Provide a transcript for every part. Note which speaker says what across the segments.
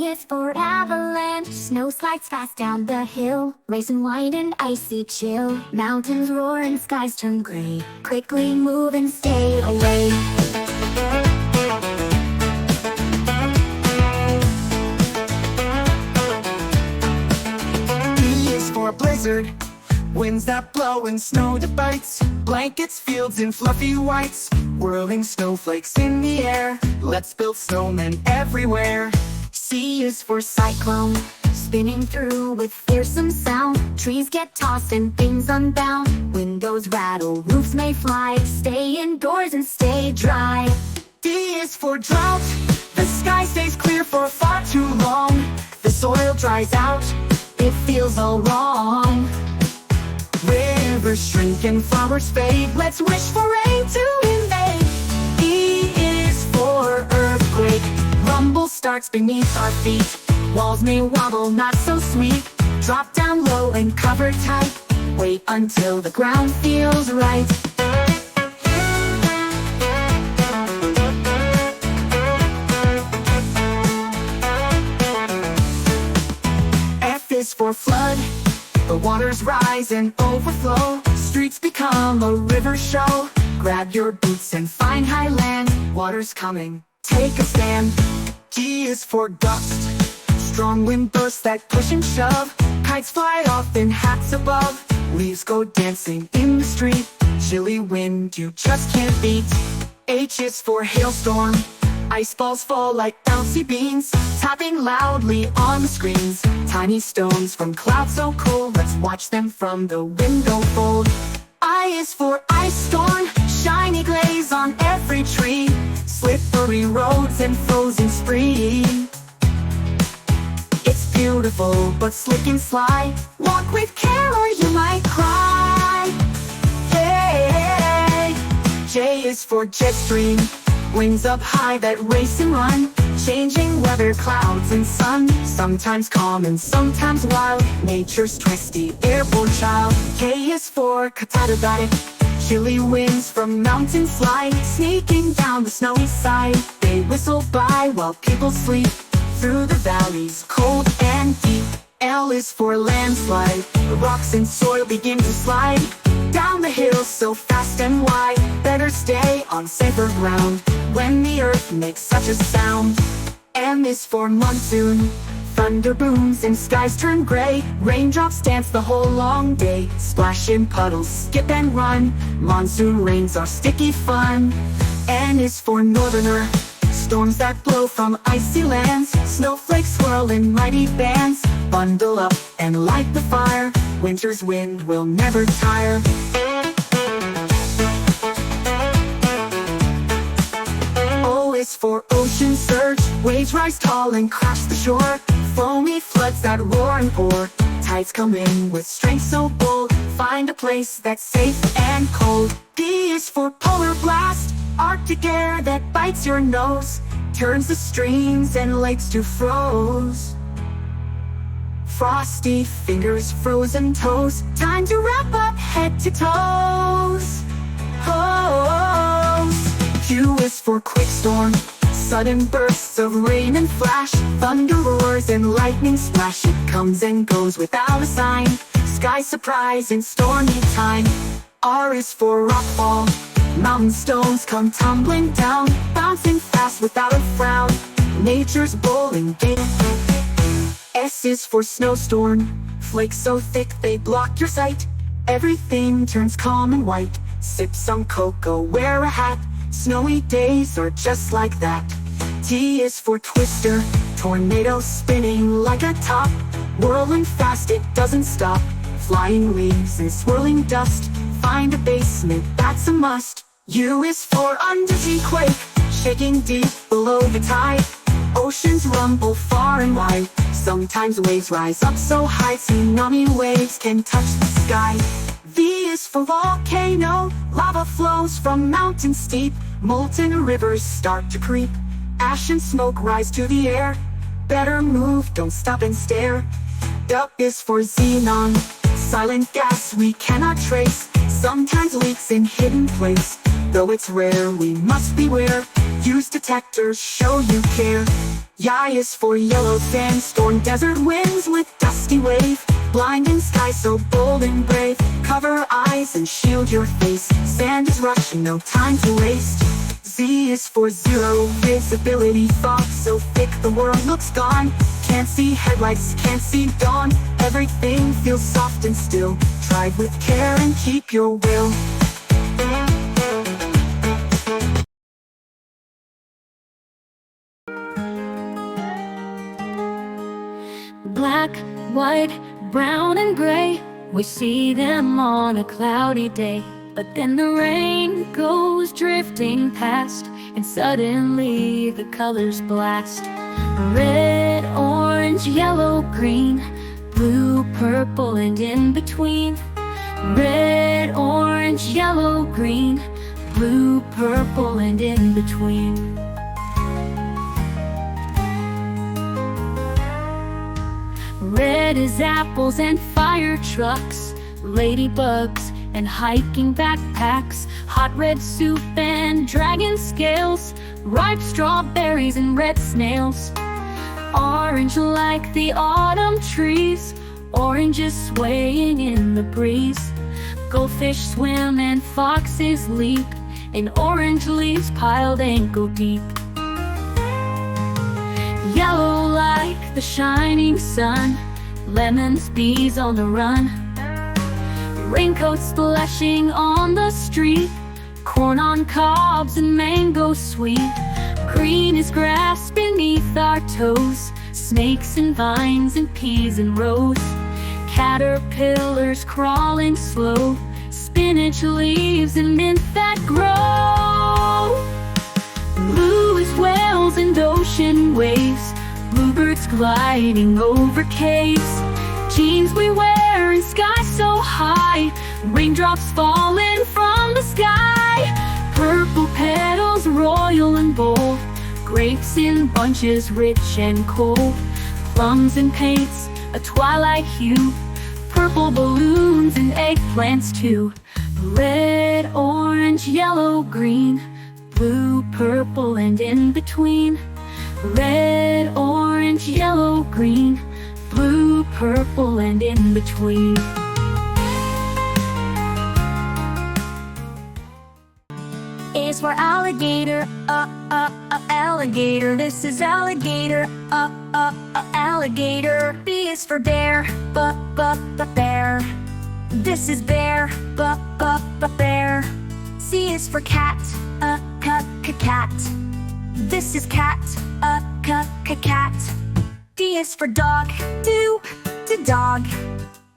Speaker 1: is for avalanche. Snow slides fast down the hill, racing white and icy chill. Mountains roar and skies turn gray. Quickly move and stay away.
Speaker 2: B is for blizzard. Winds that blow and snow that bites. Blankets, fields, and fluffy whites. Whirling snowflakes in the air. Let's build snowmen everywhere.
Speaker 1: C is for cyclone, spinning through with fearsome sound. Trees get tossed and things unbound. Windows rattle, roofs may fly. Stay indoors and stay dry.
Speaker 2: D is for drought. The sky stays clear for far too long. The soil dries out, it feels all wrong. Rivers shrink and flowers fade. Let's wish for rain to invade. E is for earthquake. Rumble starts beneath our feet. Walls may wobble, not so sweet. Drop down low and cover tight. Wait until the ground feels right. F is for flood. The waters rise and overflow. Streets become a river show. Grab your boots and find high land. Water's coming, take a stand. G is for gust. Strong wind bursts that push and shove. Kites fly off in hats above. Leaves go dancing in the street. Chilly wind you just can't beat. H is for hailstorm. Ice balls fall like bouncy beans, tapping loudly on the screens. Tiny stones from clouds so cold, let's watch them from the window fold. I is for ice storm, shiny glaze on every tree. Slippery roads and frozen spree. It's beautiful but slick and sly. Walk with care or you might cry. Hey, J is for jet stream. Wings up high that race and run. Changing weather, clouds and sun. Sometimes calm and sometimes wild. Nature's twisty airborne child. K is for Catchy. Chilly winds from mountains slide. Sneaking down the snowy side. They whistle by while people sleep. Through the valleys, cold and deep. L is for landslide. Rocks and soil begin to slide. Down the hills so fast and wide. Better stay on safer ground when the earth makes such a sound. M is for monsoon. Thunder booms and skies turn gray. Raindrops dance the whole long day. Splash in puddles, skip and run. Monsoon rains are sticky fun. N is for northerner. Storms that blow from icy lands. Snowflakes swirl in mighty bands. Bundle up and light the fire. Winter's wind will never tire. O is for ocean surge. Waves rise tall and crash the shore. Foamy floods that roar and pour. Tides come in with strength so bold. Find a place that's safe and cold. D is for polar blast. Arctic air that bites your nose. Turns the streams and lakes to froze. Frosty fingers, frozen toes. Time to wrap up head to toes. Q is for quick storm. Sudden bursts of rain and flash. Thunder roars and lightning splash. It comes and goes without a sign. Sky surprise in stormy time. R is for rockfall. Mountain stones come tumbling down. Bouncing fast without a frown. Nature's bowling game. S is for snowstorm. Flakes so thick they block your sight. Everything turns calm and white. Sip some cocoa, wear a hat. Snowy days are just like that. T is for twister. Tornado spinning like a top. Whirling fast, it doesn't stop. Flying leaves and swirling dust. Find a basement, that's a must. U is for undersea quake. Shaking deep below the tide. Oceans rumble far and wide. Sometimes waves rise up so high. Tsunami waves can touch the sky. V is for volcano. Lava flows from mountains steep. Molten rivers start to creep. Ash and smoke rise to the air. Better move, don't stop and stare. W is for xenon. Silent gas we cannot trace. Sometimes leaks in hidden place. Though it's rare, we must beware. Use detectors, show you care. Y is for yellow sandstorm, desert winds with dusty wave, blinding sky so bold and brave. Cover eyes and shield your face, sand is rushing, no time to waste. Z is for zero visibility, fog so thick the world looks gone. Can't see headlights, can't see dawn, everything feels soft and still. Drive with care and keep your will.
Speaker 3: Black, white, brown and gray, we see them on a cloudy day. But then the rain goes drifting past, and suddenly the colors blast. Red, orange, yellow, green, blue, purple, and in between. Red, orange, yellow, green, blue, purple, and in between. Red is apples and fire trucks, ladybugs and hiking backpacks, hot red soup and dragon scales, ripe strawberries and red snails. Orange like the autumn trees, oranges swaying in the breeze. Goldfish swim and foxes leap, and orange leaves piled ankle deep. Yellow like the shining sun, lemons, bees on the run. Raincoats splashing on the street, corn on cobs and mango sweet. Green is grass beneath our toes, snakes and vines and peas and rose. Caterpillars crawling slow, spinach leaves and mint that grow. Blue is whales and ocean waves, bluebirds gliding over caves. Jeans we wear in sky so high, raindrops falling from the sky. Purple petals royal and bold, grapes in bunches rich and cold. Plums and paints a twilight hue, purple balloons and eggplants too. Red, orange, yellow, green, blue, purple, and in between. Red, orange, yellow, green, blue, purple, and in between.
Speaker 1: A is for alligator, alligator. This is alligator, alligator. B is for bear, bear. This is bear, bear. C is for cat, cat. This is cat, cat. D is for dog, dog.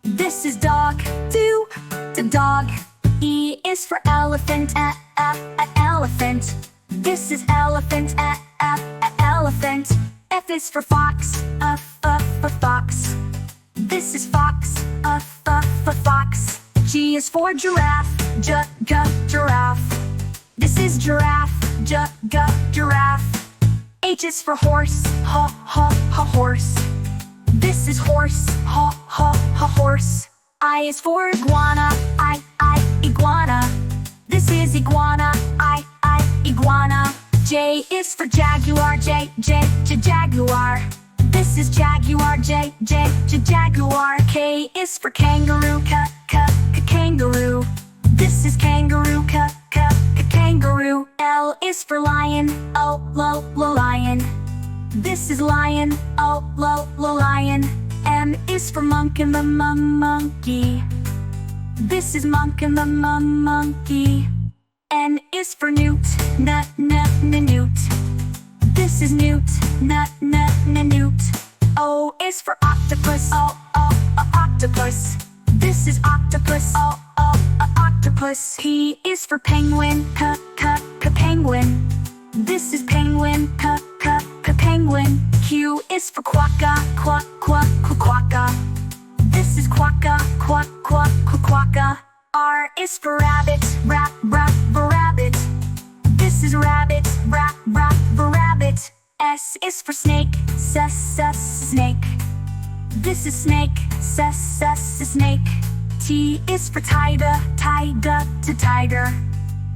Speaker 1: This is dog, dog. E is for elephant, elephant. This is elephant, elephant. F is for fox, fox. This is fox, fox. G is for giraffe, giraffe. This is giraffe, giraffe. H is for horse, horse. This is horse, horse. I is for iguana, iguana. This is iguana, iguana. J is for jaguar, jaguar. This is jaguar, jaguar. K is for kangaroo, kangaroo. This is kangaroo, kangaroo. L is for lion, lion. This is lion, lion. M is for monkey, monkey. This is monkey, monkey. N is for newt, newt. This is newt, newt. O is for octopus, octopus. This is octopus, octopus. P is for penguin, penguin. This is penguin, penguin. Q is for quokka, quokka. This is quokka, quokka. R is for rabbit, rabbit. This is rabbit, rabbit. S is for snake, snake. This is snake, snake. T is for tiger, tiger.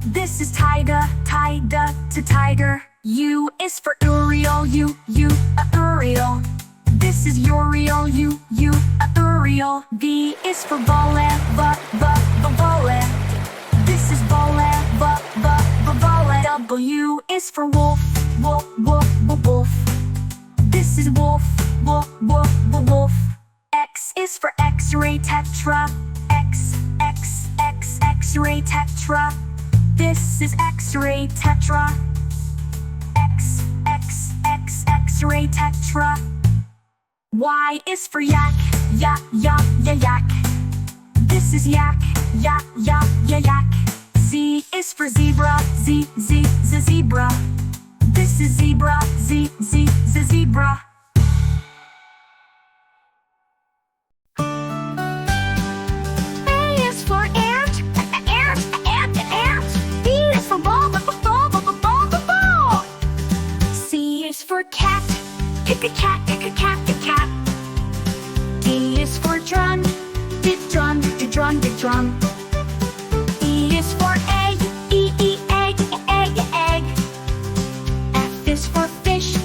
Speaker 1: This is tiger, tiger. U is for Uriel, Uriel. This is Uriel, Uriel. V is for Vole, Vole. This is Vole, Vole. W is for Wolf, Wolf. This is Wolf, Wolf. X is for X-ray Tetra, X-ray Tetra. This is X-ray Tetra, X-ray Tetra. Y is for Yak, Yak. This is Yak, Yak. Z is for Zebra, Zebra. This is Zebra, Zebra. A is for ant, ant. B is for ball. C is for cat, cat. D is for drum, drum. E is for egg, egg. F is for fish,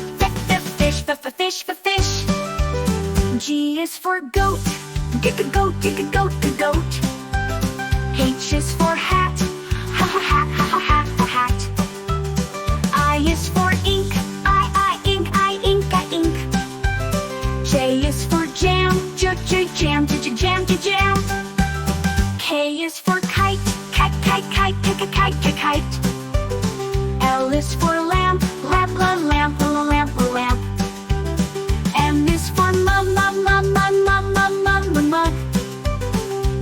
Speaker 1: fish. G is for goat, goat. H is for hat, hat. I is for ink, ink. J is for jam, jam. K is for kite, kite. L is for lamp, lamp. M is for mug.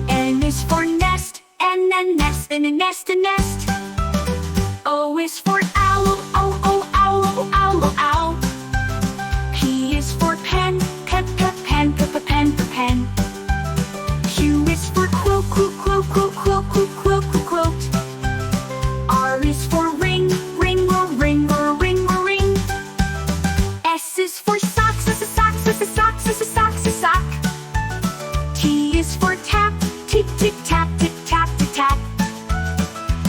Speaker 1: N is for nest, nest. O is for owl, owl. P is for pen, pen. Q is for quilt, quilt. R is for ring. S is for socks, sock. T is for tap, tick tap.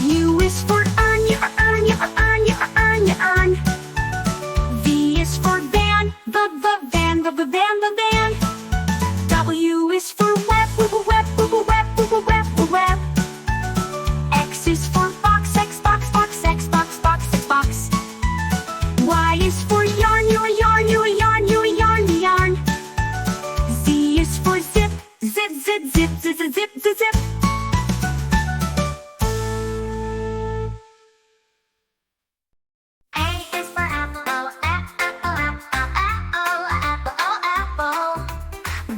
Speaker 1: U is for urn. V is for van, the van. W is for web. X is for box, box. Y is for yarn. Z is for zip. A is for apple, apple.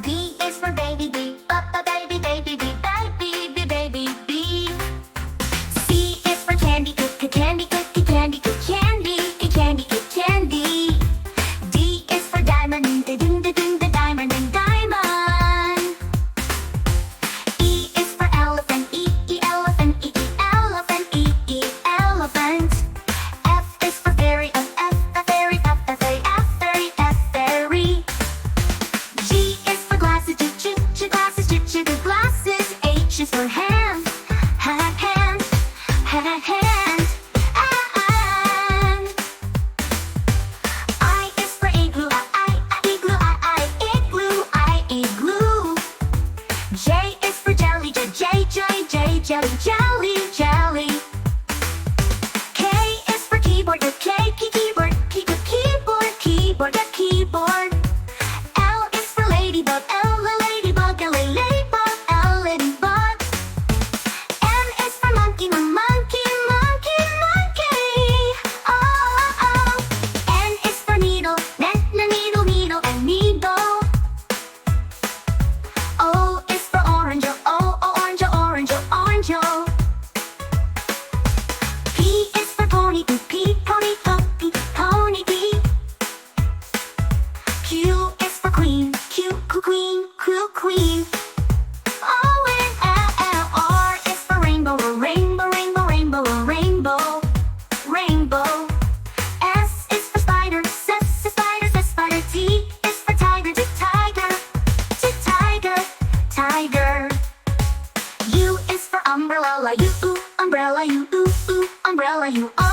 Speaker 1: B is for baby, baby. C is for candy, candy. D is for diamond, diamond. E is for elephant, elephant. F is for fairy, fairy. G is for glasses, glasses. H is for hand, hand. I is for igloo, igloo. J is for jelly, jelly. K is for keyboard, keyboard. L is for ladybug, ladybug. M is for monkey, oh. N is for needle, needle. O is for orange, orange. P is for pony, pony. Q is for queen, queen. O and L, R is for rainbow, rainbow. S is for spider, spider. T is for tiger, tiger. U is for umbrella, umbrella.